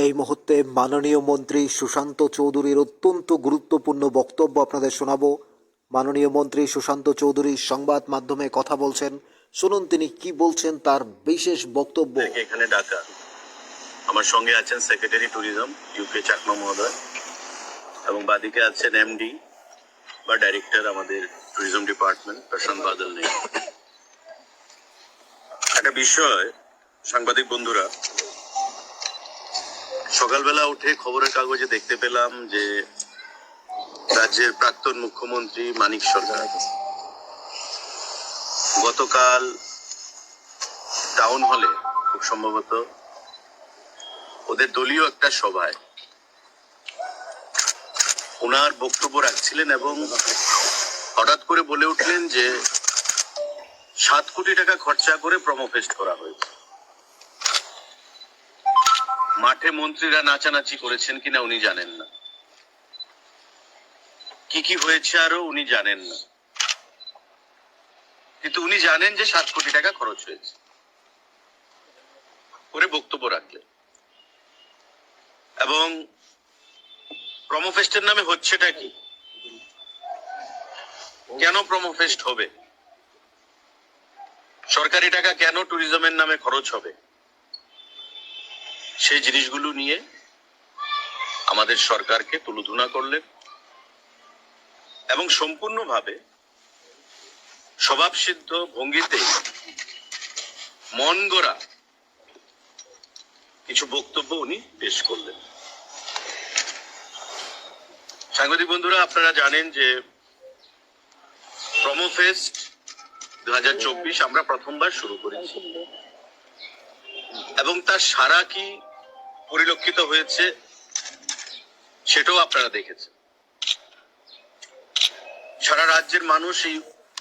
এই মুহূর্তে মাননীয় মন্ত্রী সুশান্ত চৌধুরীর অত্যন্ত গুরুত্বপূর্ণ বক্তব্য আপনাদের শোনাবো। মাননীয় মন্ত্রী সুশান্ত চৌধুরী সংবাদ মাধ্যমে কথা বলছেন, শুনুন তিনি কি বলছেন তার বিশেষ বক্তব্য। এখানে ডাকা আমার সঙ্গে আছেন সেক্রেটারি ট্যুরিজম ইউকে চাকমা মহোদয় এবং বাদিকে আছেন এমডি বা ডাইরেক্টর আমাদের ট্যুরিজম ডিপার্টমেন্ট প্রশান্ত বাদল নেই। একটা বিষয় সাংবাদিক বন্ধুরা, সকালবেলা উঠে খবরের কাগজে দেখতে পেলাম যে রাজ্যের প্রাক্তন মুখ্যমন্ত্রী মানিক সরকার গতকাল টাউন হলে, খুব সম্ভবত ওদের দলীয় একটা সভায় ওনার বক্তব্য রাখছিলেন এবং হঠাৎ করে বলে উঠলেন যে 7 কোটি টাকা খরচা করে প্রমোফেস্ট করা হয়েছে। মাঠে মন্ত্রীরা নাচানাচি করেছেন কিনা উনি জানেন না, কি কি হয়েছে আরো উনি জানেন না, কিন্তু উনি জানেন যে 7 কোটি টাকা খরচ হয়েছে করে বক্তব্য রাখলেন। এবং প্রমোফেস্টের নামে হচ্ছেটা কি, কেন প্রমোফেস্ট হবে, সরকারি টাকা কেন ট্যুরিজমের নামে খরচ হবে, সেই জিনিসগুলো নিয়ে আমাদের সরকারকে তুলোধুনা করলেন এবং সম্পূর্ণভাবে স্বভাবসিদ্ধ ভঙ্গিতে মন গড়া কিছু বক্তব্য উনি পেশ করলেন। সাংবাদিক বন্ধুরা, আপনারা জানেন যে প্রমোফেস্ট 2024 আমরা প্রথমবার শুরু করেছি এবং তার সারা কি পরিলক্ষিত হয়েছে সেটাও আপনারা দেখেছেন। সারা রাজ্যের মানুষ এই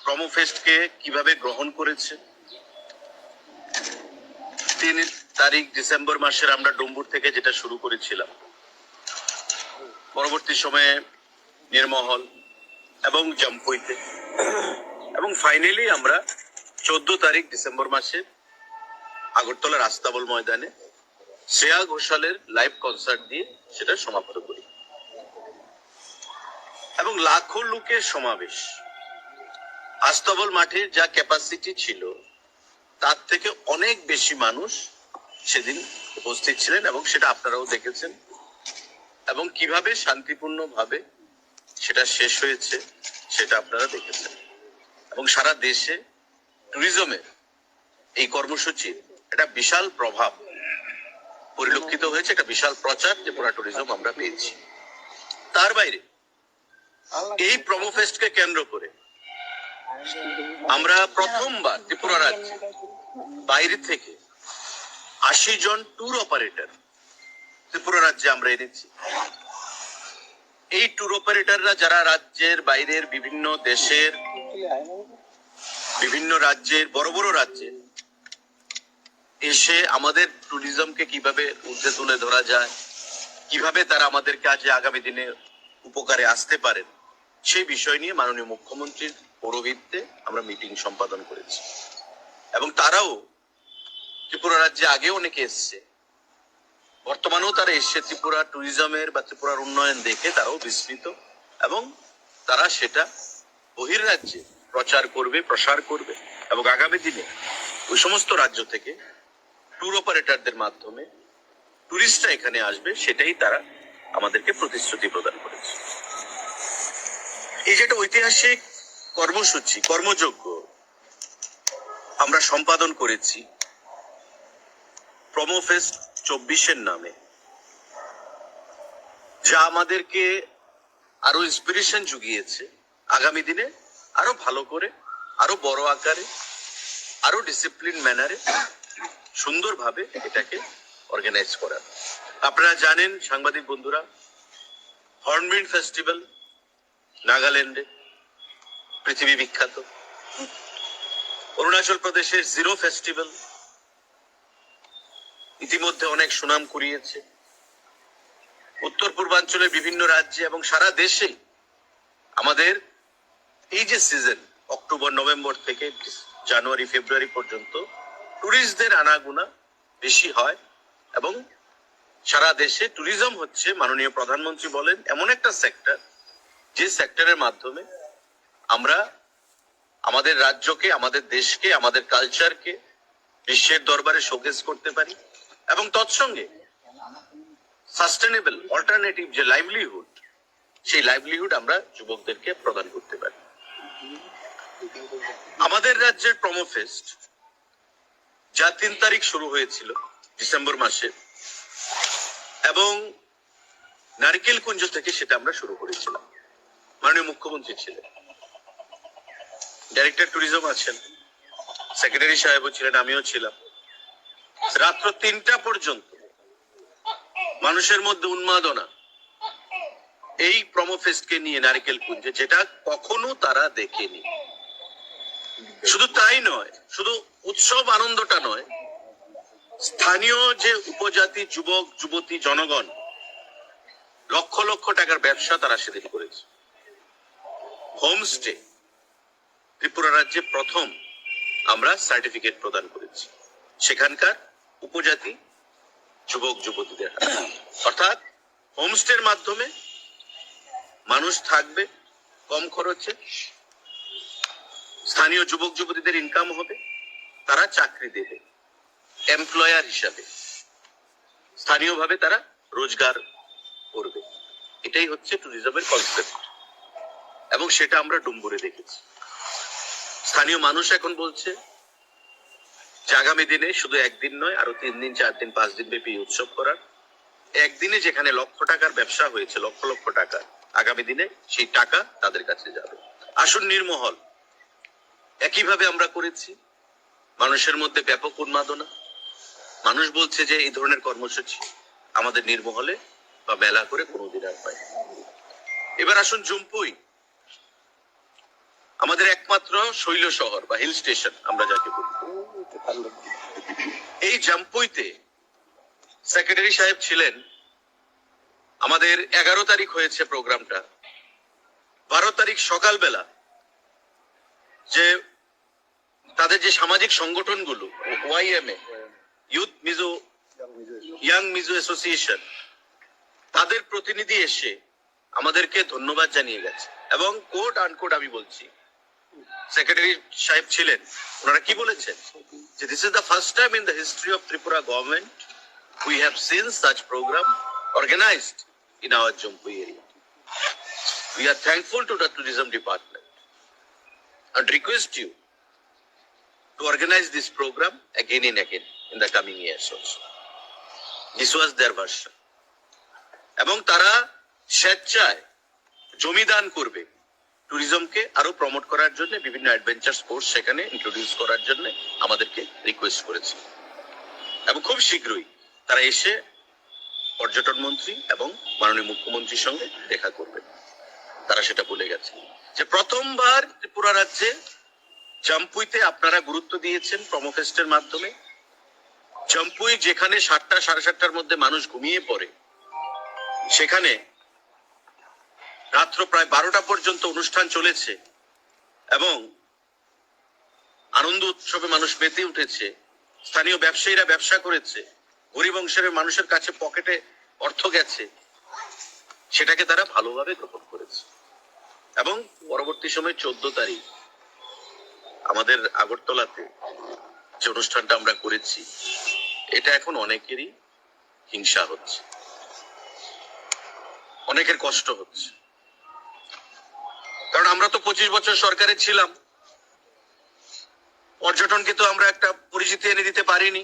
প্রমোফেস্টকে কিভাবে গ্রহণ করেছে। 3 তারিখ ডিসেম্বর মাসের আমরা ডম্বুর থেকে যেটা শুরু করেছিলাম, পরবর্তী সময়ে নির্মহল এবং জাম্পুইতে, এবং ফাইনালি আমরা 14 তারিখ ডিসেম্বর মাসে আগরতলা রাস্তাবল ময়দানে শ্রেয়া ঘোষালের লাইভ কনসার্ট দিয়ে সেটা সমাপ্ত করি এবং লাখো লোকের সমাবেশ। আস্তাবল মাঠের যা ক্যাপাসিটি ছিল তার থেকে অনেক বেশি মানুষ সেদিন উপস্থিত ছিলেন এবং সেটা আপনারাও দেখেছেন এবং কিভাবে শান্তিপূর্ণ ভাবে সেটা শেষ হয়েছে সেটা আপনারা দেখেছেন। এবং সারা দেশে ট্যুরিজমের এই কর্মসূচির একটা বিশাল প্রভাব পরিলক্ষিত হয়েছে, একটা বিশাল প্রচার ত্রিপুরা ট্যুরিজম আমরা পেয়েছি। তার বাইরে এই প্রমোফেস্টকে কেন্দ্র করে আমরা প্রথমবার ত্রিপুরা রাজ্যে বাইরে থেকে 80 জন ট্যুর অপারেটর ত্রিপুরা রাজ্যে আমরা এনেছি। এই ট্যুর অপারেটররা যারা রাজ্যের বাইরের বিভিন্ন দেশের বিভিন্ন রাজ্যের বড় বড় রাজ্যে এসে আমাদের ট্যুরিজমকে কিভাবে ঊর্ধ্বে তুলে ধরা যায়, কিভাবে তারা আমাদের কাজে আগামী দিনে উপকারে আসতে পারেন, সেই বিষয় নিয়ে মাননীয় মুখ্যমন্ত্রীর পৌরোহিত্যে আমরা মিটিং সম্পাদন করেছি। এবং তারাও ত্রিপুরা রাজ্যে আগে অনেকে এসছে, বর্তমানেও তারা এসছে ত্রিপুরা ট্যুরিজমের বা ত্রিপুরার উন্নয়ন দেখে তারাও বিস্মিত এবং তারা সেটা বহির্রাজ্যে প্রচার করবে, প্রসার করবে এবং আগামী দিনে ওই সমস্ত রাজ্য থেকে ট্যুর অপারেটরদের মাধ্যমে টুরিস্টরা এখানে আসবে, সেটাই তারা আমাদেরকে প্রতিশ্রুতি প্রদান করেছে। এই যেটা ঐতিহাসিক কর্মসূচি, কর্মযজ্ঞ আমরা সম্পাদন করেছি প্রমোফেস্ট 24 নামে, যা আমাদেরকে আরো ইন্সপিরেশন জুগিয়েছে আগামী দিনে আরো ভালো করে, আরো বড় আকারে, আরো ডিসিপ্লিন ম্যানারে সুন্দরভাবে এটাকে অর্গানাইজ করা। আপনারা জানেন সাংবাদিক বন্ধুরা, হর্নবিল ফেস্টিভ্যাল নাগাল্যান্ডে পৃথিবী বিখ্যাত, অরুণাচল প্রদেশের জিরো ফেস্টিভ্যাল ইতিমধ্যে অনেক সুনাম কুড়িয়েছে। উত্তর পূর্বাঞ্চলের বিভিন্ন রাজ্যে এবং সারা দেশে আমাদের এই যে সিজন অক্টোবর নভেম্বর থেকে জানুয়ারি ফেব্রুয়ারি পর্যন্ত টুরিস্টদের আনাগোনা বেশি হয় এবং সারা দেশে ট্যুরিজম হচ্ছে, মাননীয় প্রধানমন্ত্রী বলেন, এমন একটা সেক্টর যে সেক্টরের মাধ্যমে আমরা আমাদের রাজ্যকে, আমাদের দেশকে, আমাদের কালচারকে বিশ্বের দরবারে শোকেস করতে পারি এবং তৎসঙ্গে সাস্টেনেবল অল্টারনেটিভ যে লাইভলিহুড, সেই লাইভলিহুড আমরা যুবকদেরকে প্রদান করতে পারি। আমাদের রাজ্যের প্রমোফেস্ট যা 3 তারিখ শুরু হয়েছিল ডিসেম্বর মাসে, এবং নারকেল কুঞ্জ থেকে সেটা আমরা শুরু করেছিলাম। মাননীয় মুখ্যমন্ত্রী ছিলেন, ডাইরেক্টর ট্যুরিজম আছেন, সেক্রেটারি সাহেবও ছিলেন, আমিও ছিলাম। রাত্র 3টা পর্যন্ত মানুষের মধ্যে উন্মাদনা এই প্রমোফেস্টকে নিয়ে নারকেল কুঞ্জে, যেটা কখনো তারা দেখেনি। শুধু তাই নয়, শুধু উৎসব আনন্দটা নয়, স্থানীয় যে উপজাতি যুবক যুবতী জনগণ, লক্ষ লক্ষ টাকার ব্যবসা তারা সেদিন করেছে। হোমস্টে ত্রিপুরা রাজ্যে প্রথম আমরা সার্টিফিকেট প্রদান করেছি সেখানকার উপজাতি যুবক যুবতীদের হাতে। অর্থাৎ হোমস্টের মাধ্যমে মানুষ থাকবে কম খরচে, স্থানীয় যুবক যুবতীদের ইনকাম হবে, তারা চাকরি দেবে এমপ্লয়ার হিসাবে, স্থানীয়ভাবে তারা রোজগার করবে। এটাই হচ্ছে ট্যুরিজমের কনসেপ্ট, এবং সেটা আমরা ডুম্বুরে দেখেছি। স্থানীয় মানুষ এখন বলছে যে আগামী দিনে শুধু একদিন নয়, আরো 3 দিন 4 দিন 5 দিন ব্যাপী উৎসব করার, একদিনে যেখানে লক্ষ টাকার ব্যবসা হয়েছে, লক্ষ লক্ষ টাকা, আগামী দিনে সেই টাকা তাদের কাছে যাবে। আসুন নির্মহল একইভাবে আমরা করেছি, মানুষের মধ্যে ব্যাপক উন্মাদনা। মানুষ বলছে যে এই ধরনের কর্মসূচি আমাদের নির্মহলে বা মেলা করে কোনোদিন আর পায়। এবার আসুন জম্পুই, আমাদের একমাত্র শৈল শহর বা হিল স্টেশন আমরা যাকে বলি। এই জম্পুইতে সেক্রেটারি সাহেব ছিলেন, আমাদের 11 তারিখ হয়েছে প্রোগ্রামটা। 12 তারিখ সকালবেলা যে তাদের যে সামাজিক সংগঠনগুলো, YMA, youth Mizo, young Mizo association, তাদের প্রতিনিধি এসে আমাদেরকে ধন্যবাদ জানিয়ে গেছে। এবং কোট আনকোট আমি বলছি, সেক্রেটারি সাহেব ছিলেন, ওনারা কি বলেছেন যে this is the first time in the history of Tripura government we have seen such programme organised in our Jampu area. We are thankful to the tourism department and request you to organize this program again and again in the coming years also. This was their version. এবং তারা স্বেচ্ছায় জমিদান করবে ট্যুরিজমকে আরো promote করার জন্য, বিভিন্ন adventure sports সেখানে introduce করার জন্য আমাদেরকে রিকোয়েস্ট করেছে। এবং খুব শীঘ্রই তারা এসে পর্যটন মন্ত্রী এবং মাননীয় মুখ্যমন্ত্রীর সঙ্গে দেখা করবে। তারা সেটা বলে গেছে যে প্রথমবার ত্রিপুরা রাজ্যে জম্পুইতে আপনারা গুরুত্ব দিয়েছেন প্রমোফেস্টের মাধ্যমে। জম্পুই যেখানে 7টা 7:30টার মধ্যে মানুষ ঘুমিয়ে পড়ে, সেখানে রাত্র প্রায় 12টা পর্যন্ত অনুষ্ঠান চলেছে এবং আনন্দ উৎসবে মানুষ মেতে উঠেছে। স্থানীয় ব্যবসায়ীরা ব্যবসা করেছে, গরিব অংশের মানুষের কাছে পকেটে অর্থ গেছে, সেটাকে তারা ভালোভাবে গ্রহণ করেছে। এবং পরবর্তী সময় 14 তারিখ আমাদের আগরতলাতে যে অনুষ্ঠানটা আমরা করেছি, এটা এখন অনেকেরই হিংসা হচ্ছে, অনেকের কষ্ট হচ্ছে। কারণ আমরা তো 25 বছর সরকারে ছিলাম, পর্যটনকে তো আমরা একটা পরিচিতি এনে দিতে পারিনি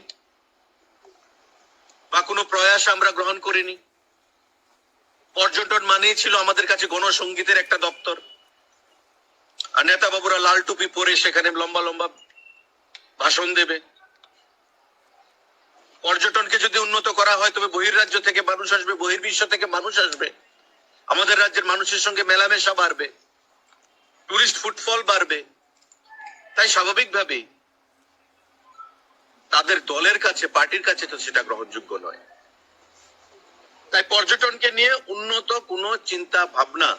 বা কোনো প্রয়াস আমরা গ্রহণ করিনি। পর্যটন মানেই ছিল আমাদের কাছে গণসঙ্গীতের একটা দপ্তর, আর নেতা বাবুরা লাল টুপি পরে সেখানে লম্বা লম্বা ভাষণ দেবে। পর্যটনকে যদি উন্নত করা হয় তবে বহির্রাজ্য থেকে মানুষ আসবে, বহির্বিশ্ব থেকে মানুষ আসবে, আমাদের রাজ্যের মানুষের সঙ্গে মেলামেশা বাড়বে, টুরিস্ট ফুটফল বাড়বে। তাই স্বাভাবিকভাবেই তাদের দলের কাছে, পার্টির কাছে তো সেটা গ্রহণযোগ্য নয়। তাই পর্যটনকে নিয়ে উন্নত কোনো চিন্তা ভাবনা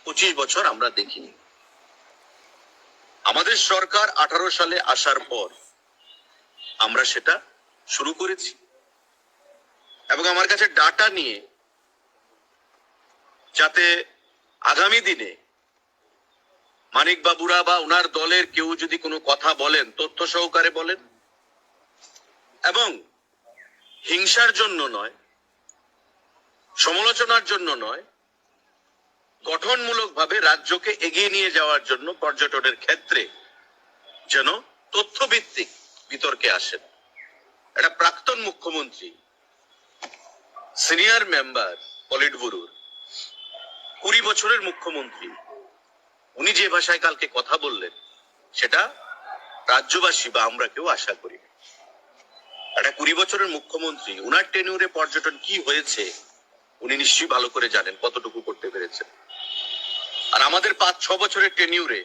25 বছর আমরা দেখিনি। আমাদের সরকার 18 সালে আসার পর আমরা সেটা শুরু করেছি। এবং আমার কাছে ডাটা নিয়ে, যাতে আগামী দিনে মানিক বাবুরা বা ওনার দলের কেউ যদি কোনো কথা বলেন তথ্য সহকারে বলেন, এবং হিংসার জন্য নয়, সমালোচনার জন্য নয়, গঠনমূলকভাবে রাজ্যকে এগিয়ে নিয়ে যাওয়ার জন্য পর্যটনের ক্ষেত্রে যেন তথ্যভিত্তিক বিতর্কে আসেন। একটা প্রাক্তন মুখ্যমন্ত্রী, সিনিয়র মেম্বার পলিট ব্যুরোর, 20 বছরের মুখ্যমন্ত্রী, উনি যে ভাষায় কালকে কথা বললেন সেটা রাজ্যবাসী বা আমরা কেউ আশা করি। একটা 20 বছরের মুখ্যমন্ত্রী, উনার টেনিউরে পর্যটন কি হয়েছে উনি নিশ্চয়ই ভালো করে জানেন, কতটুকু করতে পেরেছেন। আর আমাদের 5-6 বছরের টেনিউরে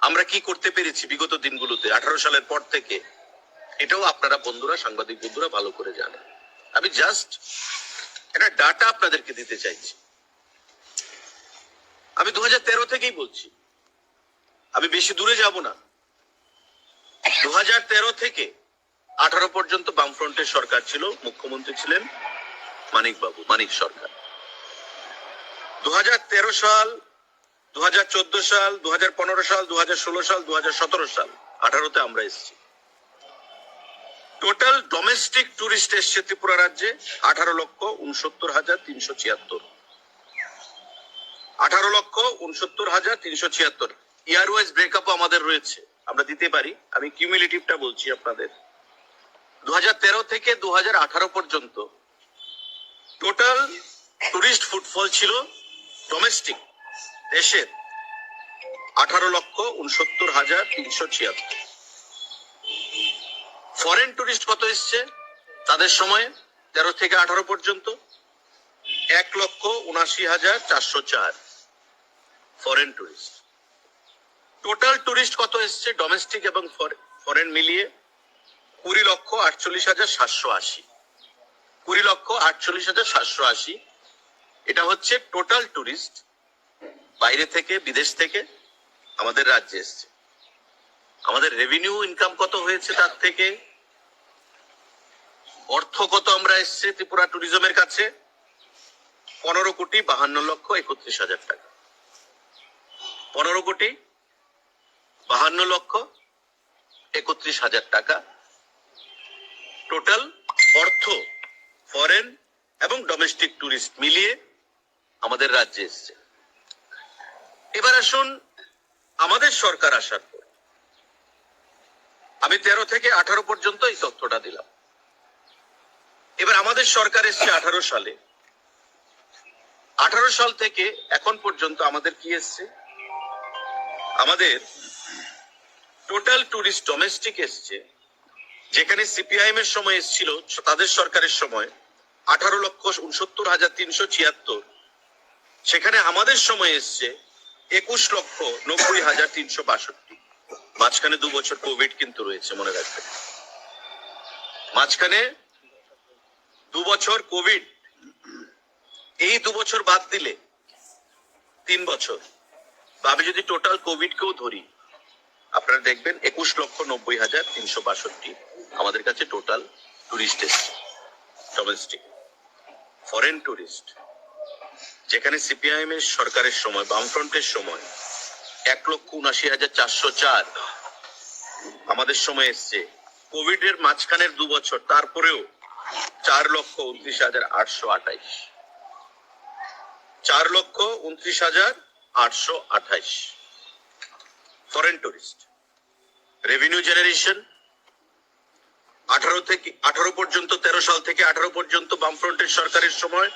আমরা কি করতে পেরেছি বিগত দিনগুলোতে 18 সালের পর থেকে, এটাও আপনারা বন্ধুরা, সাংবাদিক বন্ধুরা ভালো করে জানেন। আমি জাস্ট একটা ডাটা আপনাদেরকে দিতে চাইছি। আমি 2013 থেকেই বলছি, আমি বেশি দূরে যাব না। 2013 থেকে 18 পর্যন্ত বামফ্রন্টের সরকার ছিল, মুখ্যমন্ত্রী ছিলেন মানিক সরকার। 2013 সাল, 2014 সাল, 2015 সাল, 2016 সাল, 2017 সাল, 18তে আমরা এসেছি। টোটাল ডোমেস্টিক টুরিস্ট এসছে ত্রিপুরা রাজ্যে 18,69,376। 18,69,376। ইয়ার ওয়াইজ ব্রেকআপও আমাদের রয়েছে, আমরা দিতে পারি। আমি কিউমুলেটিভটা বলছি আপনাদের। 2013 থেকে 2018 পর্যন্ত টোটাল টুরিস্ট ফুটফল ছিল ডোমেস্টিক দেশের 18,69,376। ফরেন টুরিস্ট কত এসছে তাদের সময়ে 13 থেকে 18 পর্যন্ত? 1,79,404 ফরেন টুরিস্ট। টোটাল টুরিস্ট কত এসছে ডোমেস্টিক এবং ফরেন মিলিয়ে? 20,48,780। 20,48,780। এটা হচ্ছে টোটাল টুরিস্ট বাইরে থেকে, বিদেশ থেকে আমাদের রাজ্যে এসছে। আমাদের রেভিনিউ ইনকাম কত হয়েছে তার থেকে, অর্থ কত আমরা এসছে ত্রিপুরা ট্যুরিজমের কাছে? 15,52,31,000 টাকা। 15,52,31,000 টাকা টোটাল অর্থ ফরেন এবং ডোমেস্টিক টুরিস্ট মিলিয়ে আমাদের রাজ্যে এসছে। এবার আসুন আমাদের সরকার আসার পর, আমি 13 থেকে 18 পর্যন্ত এই তথ্যটা দিলাম। এবার আমাদের সরকার এসছে 18 সালে। 18 সাল থেকে এখন পর্যন্ত আমাদের কি এসছে? আমাদের টোটাল টুরিস্ট ডোমেস্টিক এসছে, যেখানে সিপিআইএম এর সময় এসেছিল, তাদের সরকারের সময় 18,69,376, সেখানে আমাদের সময় এসছে 21,90,362। মাঝখানে 2 বছর কোভিড কিন্তু রয়েছে, মনে রাখবেন। মাঝখানে 2 বছর কোভিড, এই 2 বছর বাদ দিলে 3 বছর, বা আমি যদি টোটাল কোভিড কেও ধরি, আপনারা দেখবেন 21,90,362 আমাদের কাছে টোটাল টুরিস্ট এসছে ডোমেস্টিক। ফরেন টুরিস্ট, যেখানে সিপিআইএম এর সরকারের সময়, বামফ্রন্টের সময় 1,79,404 আমাদের সময় এসছে। কোভিড এর মাঝখানের 2 বছর, তারপরেও 4,29,828। 4,29,828 ফরেন টুরিস্ট। রেভিনিউ জেনারেশন 18 পর্যন্ত, 13 সাল থেকে 18 পর্যন্ত বামফ্রন্টের সরকারের সময়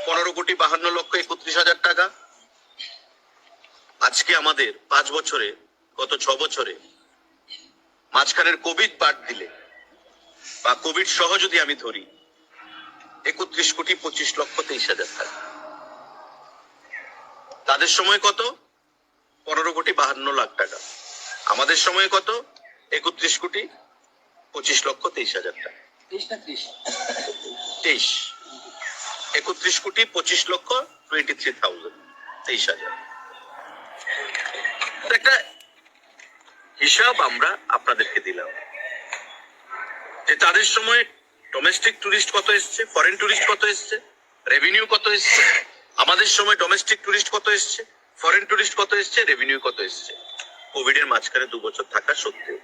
15,52,31,000 টাকা। আজকে আমাদের 5 বছরে, গত 6 বছরে, মাঝখানের কোভিড বাদ দিলে বা কোভিড সহ যদি আমি ধরি, 31,25,23,000 টাকা। তাদের সময় কত? 15,52,00,000 টাকা। আমাদের সময় কত? 31,25,23,000 টাকা। 23 31,25,23,000। একটা হিসাব আমরা আপনাদেরকে দিলাম যে তাদের সময় ডোমেস্টিক টুরিস্ট কত এসছে, ফরেন টুরিস্ট কত এসছে, রেভিনিউ কত এসছে। আমাদের সময় ডোমেস্টিক টুরিস্ট কত এসছে, ফরেন টুরিস্ট কত এসছে, রেভিনিউ কত এসছে। কোভিড এর মাঝখানে 2 বছর থাকা সত্ত্বেও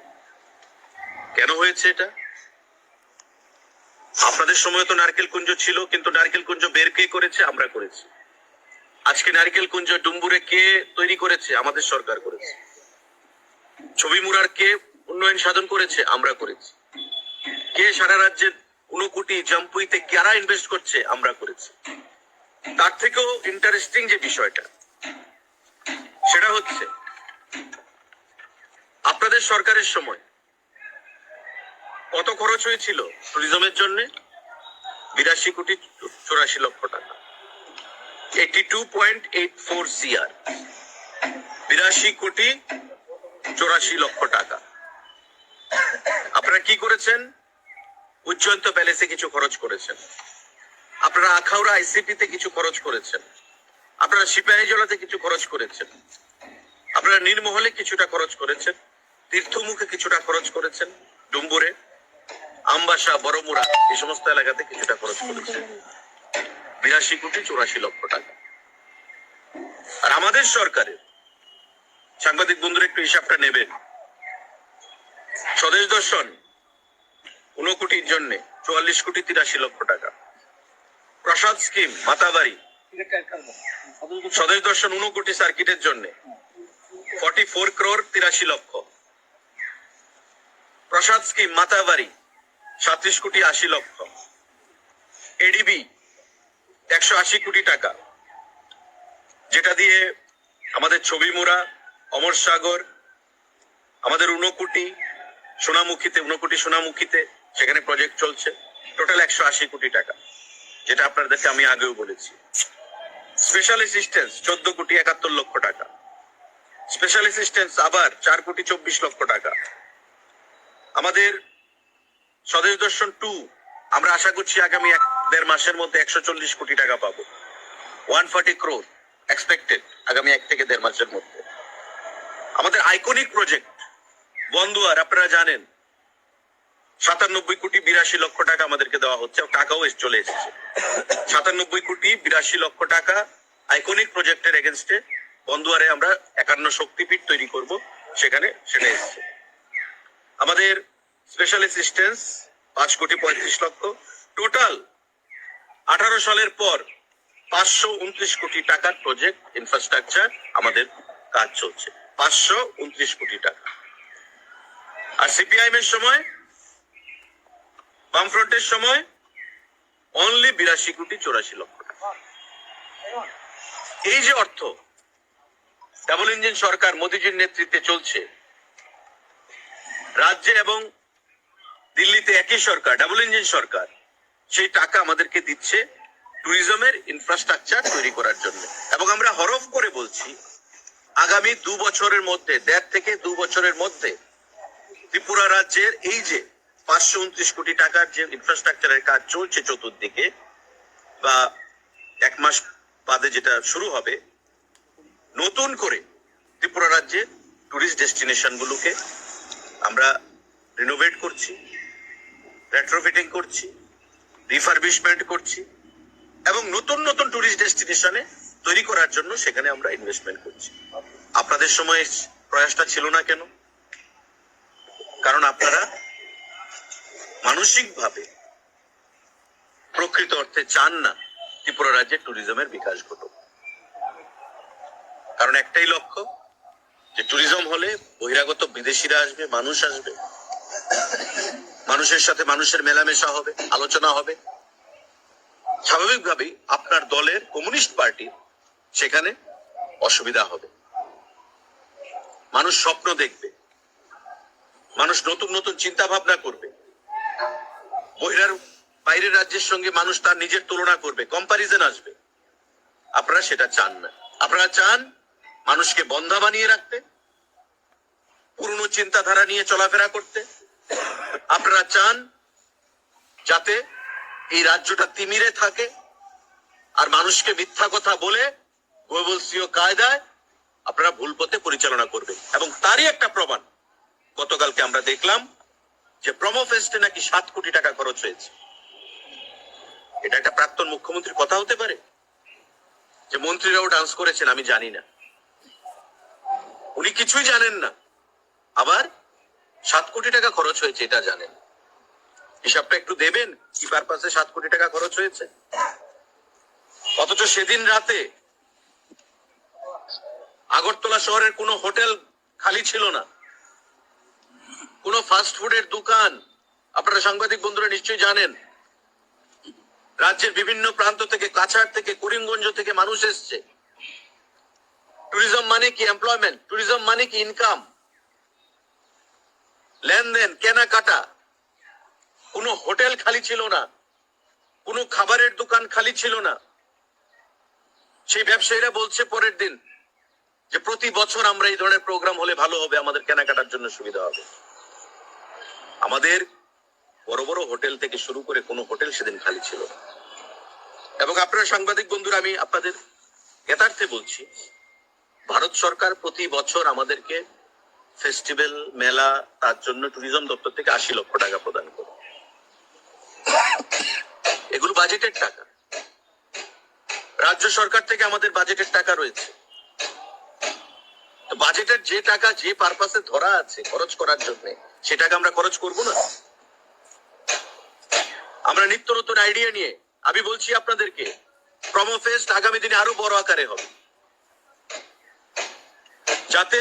কেন হয়েছে এটা? আপনাদের সময় তো নারকেল কুঞ্জ ছিল, কিন্তু নারকেল কুঞ্জ বের কে করেছে? আমরা করেছি। আজকে নারকেল কুঞ্জ ডুম্বুরে কে তৈরি করেছে? আমাদের সরকার করেছে। ছবি মুড়ার কে উন্নয়ন সাধন করেছে? আমরা করেছি। কে সারা রাজ্যের 1 কোটি জাম্পুইতে কারা ইনভেস্ট করছে? আমরা করেছি। তার থেকেও ইন্টারেস্টিং যে বিষয়টা, সেটা হচ্ছে আপনাদের সরকারের সময় কত খরচ হয়েছিল ট্যুরিজমের জন্য? 82 কোটি 84 লক্ষ টাকা, 82.84 CR, 82 কোটি 84 লক্ষ টাকা। আপনারা কি করেছেন? উজ্জয়ন্ত প্যালেসে কিছু খরচ করেছেন, আপনারা আখাউড়া আইসিপিতে কিছু খরচ করেছেন, আপনারা সিপাহীজলাতে কিছু খরচ করেছেন, আপনারা নীরমহলে কিছুটা খরচ করেছেন, তীর্থমুখে কিছুটা খরচ করেছেন, ডুম্বুরে, আমবাসা, বড়মুড়া এই সমস্ত এলাকাতে কিছুটা খরচ করেছেন। 82 কোটি 84 লক্ষ টাকা। আর আমাদের সরকারের, সাংবাদিক বন্ধুরা একটু হিসাবটা নেবেন, স্বদেশ দর্শন 1 কোটির জন্য 44 কোটি 83 লক্ষ টাকা। প্রসাদ স্কিম মাতাবাড়ি স্বদেশ দর্শন 1 কোটি সার্কিটের জন্য 44 crore 83 লক্ষ। প্রসাদ স্কিম মাতাবাড়ি 37 কোটি 80 লক্ষ। এডিবি 180 কোটি টাকা, যেটা দিয়ে আমাদের ছবি মুড়া, অমর সাগর, আমাদের 1 কোটি সোনামুখীতে, 1 কোটি সোনামুখীতে সেখানে প্রজেক্ট চলছে। টোটাল 180 কোটি টাকা, যেটা আপনাদেরকে আমি আগেও বলেছি। স্পেশাল অ্যাসিস্ট্যান্স 14 কোটি 71 লক্ষ টাকা। স্পেশাল অ্যাসিস্ট্যান্স আবার 4 কোটি 24 লক্ষ টাকা। আমাদের স্বদেশ দর্শন 2 আমরা আশা করছি আগামী 1-1.5 মাসের মধ্যে 140 কোটি টাকা পাবো। 140 crore এক্সপেক্টেড আগামী 1 থেকে 1.5 মাসের মধ্যে। আমাদের আইকনিক প্রজেক্ট বন্দুয়ার, আপনারা জানেন 97 কোটি 82 লক্ষ টাকা আমাদেরকে দেওয়া হচ্ছে, টাকাও চলে এসেছে। 97 কোটি 82 লক্ষ টাকা আইকনিক প্রজেক্টের এগেনস্টে বন্দুয়ারে আমরা 51 শক্তিপীঠ তৈরি করব, সেখানে সেটা এসেছে। আমাদের স্পেশাল অ্যাসিস্ট্যান্স 5 কোটি 35 লক্ষ। টোটাল 18 সালের পর 529 কোটি টাকার প্রজেক্ট ইনফ্রাস্ট্রাকচার আমাদের কাজ চলছে, 529 কোটি টাকা। আর সিপিআইএম এর সময়, বামফ্রন্টের সময় অনলি 82 কোটি 84 লক্ষ টাকা। এই যে অর্থ ডাবল ইঞ্জিন সরকার মোদিজির নেতৃত্বে চলছে, রাজ্যে এবং দিল্লিতে একই সরকার, ডাবল ইঞ্জিন সরকার, সেই টাকা আমাদেরকে দিচ্ছে ট্যুরিজমের ইনফ্রাস্ট্রাকচার তৈরি করার জন্য। এবং আমরা হরফ করে বলছি, আগামী 2 বছরের মধ্যে, 1.5 থেকে 2 বছরের মধ্যে ত্রিপুরা রাজ্যের এই যে 529 কোটি টাকার যে ইনফ্রাস্ট্রাকচারের কাজ চলছে চতুর্দিকে, বা 1 মাস বাদে যেটা শুরু হবে, নতুন করে ত্রিপুরা রাজ্যে টুরিস্ট ডেস্টিনেশন গুলোকে আমরা রিনোভেট করছি, রেট্রোফিটিং করছি, রিফারবিশমেন্ট করছি, এবং নতুন নতুন টুরিস্ট ডেস্টিনেশনে তৈরি করার জন্য সেখানে আমরা ইনভেস্টমেন্ট করছি। আপনাদের সময় প্রয়াসটা ছিল না কেন? কারণ আপনারা মানসিকভাবে প্রকৃত অর্থে চান না ত্রিপুরা রাজ্যে ট্যুরিজমের বিকাশ ঘটুক। কারণ একটাই লক্ষ্য, যে ট্যুরিজম হলে বহিরাগত বিদেশিরা আসবে, মানুষ আসবে, মানুষের সাথে মানুষের মেলামেশা হবে, আলোচনা হবে। স্বাভাবিকভাবেই আপনার দলের কমিউনিস্ট পার্টি সেখানে অসুবিধা হবে। মানুষ স্বপ্ন দেখবে, মানুষ নতুন নতুন চিন্তা ভাবনা করবে, বাইরের রাজ্যের সঙ্গে মানুষ তার নিজের তুলনা করবে, কম্পারিজন আসবে। আপনারা সেটা চান না। আপনারা চান মানুষকে বন্ধা বানিয়ে রাখতে, পুরনো চিন্তাধারা নিয়ে চলাফেরা করতে। আপনারা চান যাতে এই রাজ্যটা তিমিরে থাকে, আর মানুষকে মিথ্যা কথা বলে গোয়েবলসীয় কায়দায় আপনারা ভুল পথে পরিচালনা করবে। এবং তারই একটা প্রমাণ গতকালকে আমরা দেখলাম যে প্রমো ফেস্টে নাকি 7 কোটি টাকা খরচ হয়েছে। এটা একটা প্রাক্তন মুখ্যমন্ত্রীর কথা হতে পারে যে মন্ত্রীরাও ডান্স করেছেন? আমি জানি না, উনি কিছুই জানেন না। আবার 7 কোটি টাকা খরচ হয়েছে এটা জানেন। হিসাবটা একটু দেবেন, কি পারপাসে 7 কোটি টাকা খরচ হয়েছে। অথচ সেদিন রাতে আগরতলা শহরের কোনো হোটেল খালি ছিল না, কোনো ফাস্ট ফুডের দোকান। আপনারা সাংবাদিক বন্ধুরা নিশ্চয়ই জানেন, রাজ্যের বিভিন্ন প্রান্ত থেকে, কাছাড় থেকে, করিমগঞ্জ থেকে মানুষ এসছে। ট্যুরিজম মানে কি এমপ্লয়মেন্ট, ট্যুরিজম মানে কি ইনকাম, লেনদেন, কেনাকাটা। কোনো হোটেল খালি ছিল না, কোনো খাবারের দোকান খালি ছিল না। সেই ব্যবসায়ীরা বলছে পরের দিন যে প্রতি বছর আমরা এই ধরনের প্রোগ্রাম হলে ভালো হবে, আমাদের কেনাকাটার জন্য সুবিধা হবে। আমাদের বড় বড় হোটেল থেকে শুরু করে কোনো হোটেল সেদিন খালি ছিল না। এবং আপনারা সাংবাদিক বন্ধুরা, আমি আপনাদের জ্ঞাতার্থে বলছি, ভারত সরকার প্রতি বছর আমাদেরকে ফেস্টিভ্যাল, মেলা, তার জন্য ট্যুরিজম দপ্তর থেকে 80 লক্ষ টাকা প্রদান করে। এগুলো বাজেটের টাকা, রাজ্য সরকার থেকে আমাদের বাজেটের টাকা রয়েছে। তো বাজেটের যে টাকা যে পারপাসে ধরা আছে খরচ করার জন্য, সে টাকা আমরা খরচ করব না? আমরা নিত্য নতুন আইডিয়া নিয়ে, আমি বলছি আপনাদেরকে, প্রমো ফেস্ট আগামী দিনে আরো বড় আকারে হবে, যাতে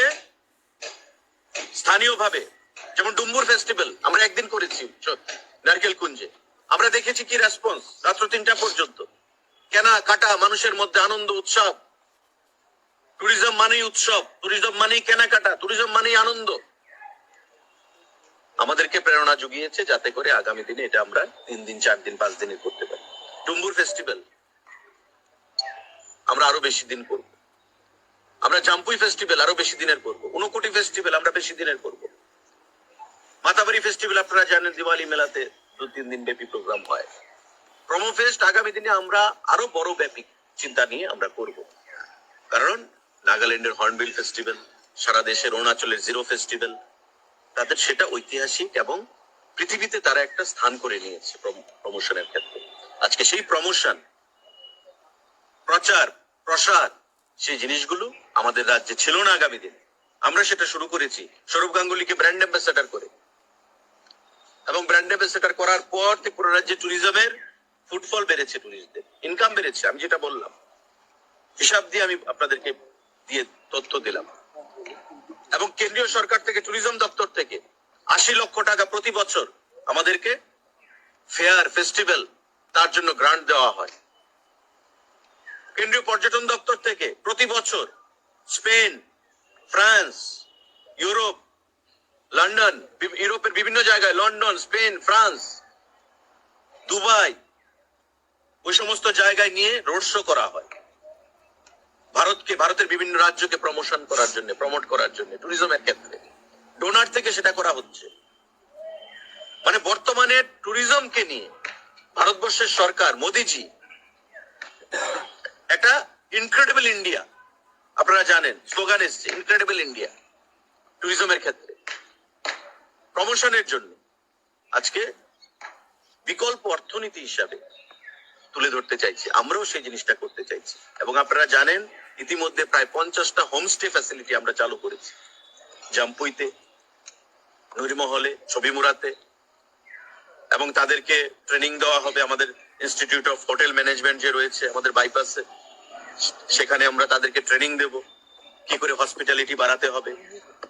স্থানীয়ভাবে, যেমন ডুম্বুর ফেস্টিভ্যাল আমরা একদিন করেছি নারকেল কুঞ্জে, আমরা দেখেছি কি রেসপন্স, রাত্র 3টা পর্যন্ত কেনা কাটা, মানুষের মধ্যে আনন্দ উৎসব। ট্যুরিজম মানেই উৎসব, ট্যুরিজম মানেই কেনাকাটা, ট্যুরিজম মানেই আনন্দ। আমাদেরকে প্রেরণা জুগিয়েছে যাতে করে আগামী দিনে এটা আমরা 3 দিন, 4 দিন, 5 দিনে করতে পারি। ডুম্বুর ফেস্টিভ্যাল আমরা আরো বেশি দিন করব, আমরা জাম্পুই ফেস্টিভ্যাল আরো বেশি দিনের করব, ঊনকোটি ফেস্টিভ্যাল আমরা বেশি দিনের করব, মাতাবাড়ি ফেস্টিভ্যাল আপনারা জানেন দিওয়ালি মেলাতে 2-3 দিন ব্যাপী প্রোগ্রাম হয়। প্রমো ফেস্ট আগামী দিনে আমরা আরো বড় ব্যাপী চিন্তা নিয়ে আমরা করব। কারণ নাগাল্যান্ডের হর্নবিল ফেস্টিভ্যাল, সারা দেশের অরুণাচলের জিরো ফেস্টিভ্যাল, তাদের সেটা ঐতিহাসিক এবং পৃথিবীতে তারা একটা স্থান করে নিয়েছে প্রমোশনের ক্ষেত্রে। আজকে সেই প্রমোশন, প্রচার, প্রসার, সেই জিনিসগুলো আমাদের রাজ্যে ছিল না আগামী দিনে। আমরা সেটা শুরু করেছি সৌরভ গাঙ্গুলিকে ব্র্যান্ড অ্যাম্বাসেডর করে, এবং ব্র্যান্ড অ্যাম্বাসেডর করার পর ত্রিপুরা রাজ্যে ট্যুরিজমের ফুটফল বেড়েছে, ট্যুরিস্টদের ইনকাম বেড়েছে। আমি যেটা বললাম, হিসাব দিয়ে আমি আপনাদেরকে দিয়ে তথ্য দিলাম। এবং কেন্দ্রীয় সরকার থেকে, ট্যুরিজম দপ্তর থেকে 80 লক্ষ টাকা প্রতি বছর আমাদেরকে ফেয়ার, ফেস্টিভ্যাল, তার জন্য গ্রান্ট দেওয়া হয়। কেন্দ্রীয় পর্যটন দপ্তর থেকে প্রতি বছর স্পেন, ফ্রান্স, ইউরোপ, লন্ডন, ইউরোপের বিভিন্ন জায়গায়, লন্ডন, স্পেন, ফ্রান্স, দুবাই, ওই সমস্ত জায়গায় নিয়ে রোড শো করা হয় ভারতকে, ভারতের বিভিন্ন রাজ্যকে প্রমোশন করার জন্য, প্রমোট করার জন্য ট্যুরিজমের ক্ষেত্রে। ডোনার থেকে সেটা করা হচ্ছে। মানে বর্তমানে ট্যুরিজমকে নিয়ে ভারতবর্ষের সরকার, মোদিজি একটা ইনক্রেডিবল ইন্ডিয়া, আপনারা জানেন স্লোগান এসছে, ইনক্রেডিবল ইন্ডিয়া ট্যুরিজমের ক্ষেত্রে প্রমোশনের জন্য আজকে বিকল্প অর্থনীতি হিসাবে তুলে ধরতে চাইছি। আমরাও সেই জিনিসটা করতে চাইছি। এবং আপনারা জানেন ইতিমধ্যে প্রায় 50টা হোমস্টে ফ্যাসিলিটি আমরা চালু করেছি, জাম্পুইতে, নুরিমহলে, ছবিমুরাতে, এবং তাদেরকে ট্রেনিং দেওয়া হবে আমাদের ইনস্টিটিউট অফ হোটেল ম্যানেজমেন্ট যে রয়েছে আমাদের বাইপাসে, সেখানে আমরা তাদেরকে ট্রেনিং দেব কি করে হসপিটালিটি বাড়াতে হবে,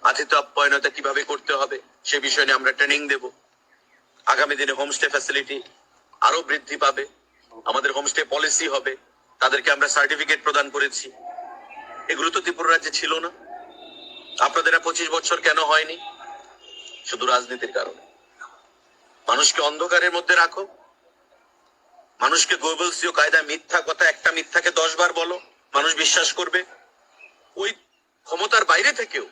আতিথ্য আপ্যায়নতা কিভাবে করতে হবে, সে বিষয় নিয়ে আমরা ট্রেনিং দেব। আগামী দিনে হোমস্টে ফ্যাসিলিটি আরো বৃদ্ধি পাবে, আমাদের হোমস্টে পলিসি হবে, তাদেরকে আমরা সার্টিফিকেট প্রদান করেছি। এগুলো তো ত্রিপুরা রাজ্যে ছিল না। আপনাদের 25 বছর কেন হয়নি? শুধু রাজনীতির কারণে। মানুষকে অন্ধকারের মধ্যে রাখো, মানুষকে গোয়েবলসীয় কায়দায় মিথ্যা কথা, একটা মিথ্যাকে 10 বার বলো, মানুষ বিশ্বাস করবে। ওই ক্ষমতার বাইরে থেকেও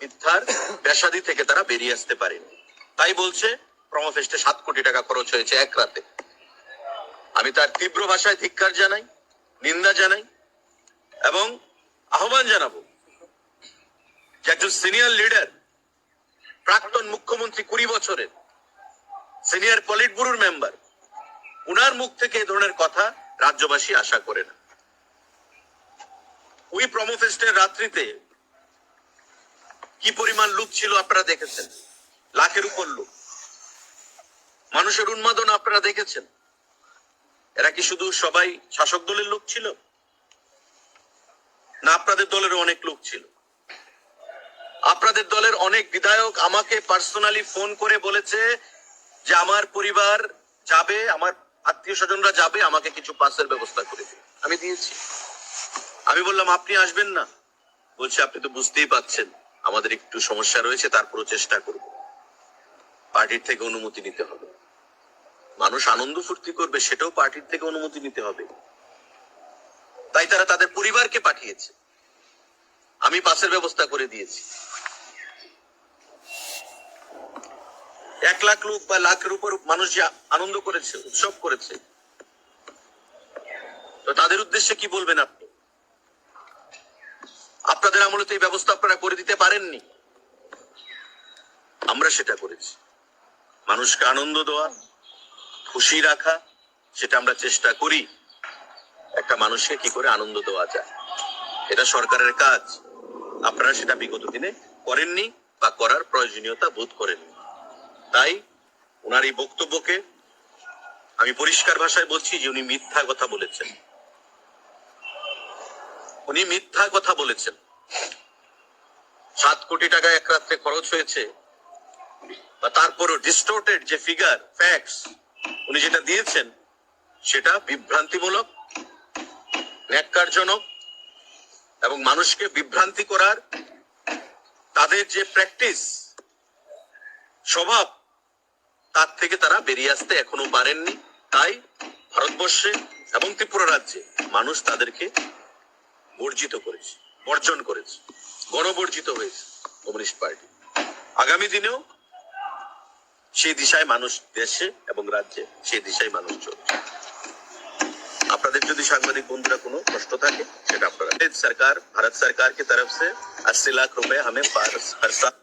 মিথ্যার পেশাদি থেকে তারা বেরিয়ে আসতে পারেনি। তাই বলছে প্রমো ফেস্টে 7 কোটি টাকা খরচ হয়েছে এক রাতে। আমি তার তীব্র ভাষায় ধিক্কার জানাই, নিন্দা জানাই, এবং আহ্বান জানাবো যে একজন সিনিয়র লিডার, প্রাক্তন মুখ্যমন্ত্রী, 20 বছরের সিনিয়র পলিট ব্যুরোর মেম্বার, উনার মুখ থেকে এই ধরনের কথা রাজ্যবাসী আশা করে না। ওই প্রমো ফেস্টের রাত্রিতে কি পরিমাণ লোক ছিল আপনারা দেখেছেন, লাখের উপর লোক। মানুষের উন্মাদনা আপনারা দেখেছেন। এরা কি শুধু সবাই শাসক দলের লোক ছিল, না আপনাদের দলেরও অনেক লোক ছিল? আপনাদের দলের অনেক বিধায়ক আমাকে পার্সোনালি ফোন করে বলেছে যে আমার পরিবার যাবে, আমার আত্মীয় স্বজনরা যাবে, আমাকে কিছু পাসের ব্যবস্থা করে দিন। আমি দিয়েছি। আমি বললাম আপনি আসবেন না? বলছে আপনি তো বুঝতেই পাচ্ছেন আমাদের একটু সমস্যা রয়েছে, তারপরও চেষ্টা করব। পার্টির থেকে অনুমতি নিতে হবে। মানুষ আনন্দ ফুর্তি করবে, সেটাও পার্টির থেকে অনুমতি নিতে হবে। তাই তারা তাদের পরিবারকে পাঠিয়েছে। আমি পাসের ব্যবস্থা করে দিয়েছি। 1 লাখ লোক বা লাখের উপর মানুষ যে আনন্দ করেছে, উৎসব করেছে, তো তাদের উদ্দেশ্যে কি বলবেন আপনি? আপনাদের আমলে তো এই ব্যবস্থা আপনারা করে দিতে পারেননি, আমরা সেটা করেছি। মানুষকে আনন্দ দেওয়া, খুশি রাখা, সেটা আমরা চেষ্টা করি। একটা মানুষকে কি করে আনন্দ দেওয়া যায়, এটা সরকারের কাজ। আপনারা সেটা বিগত দিনে করেননি বা করার প্রয়োজনীয়তা বোধ করেননি। তাই ওনার এই বক্তব্যকে আমি পরিষ্কার ভাষায় বলছি যে উনি মিথ্যা কথা বলেছেন। উনি মিথ্যা কথা বলেছেন। 7 কোটি টাকা এক রাত্রে খরচ হয়েছে, বা তারপরও ডিস্টোর্টেড যে ফিগার, ফ্যাক্টস উনি যেটা দিয়েছেন সেটা বিভ্রান্তিমূলক, ন্যাক্কারজনক এবং মানুষকে বিভ্রান্তি করার তাদের যে প্র্যাকটিস, স্বভাব, তার থেকে তারা বেরিয়ে আসতে এখনো পারেননি। তাই ভারতবর্ষে এবং ত্রিপুরা রাজ্যে মানুষ তাদেরকে বর্জন করেছে, গণবর্জিত হয়েছে কমিউনিস্ট পার্টি। আগামী দিনেও সেই দিশায় মানুষ, দেশে এবং রাজ্যে সেই দিশায় মানুষ চলছে। আপনাদের যদি সাংবাদিক বন্ধুরা কোনো কষ্ট থাকে সেটা আপনারা, সরকার, भारत सरकार की तरफ से 80 लाख रुपए हमें हर साल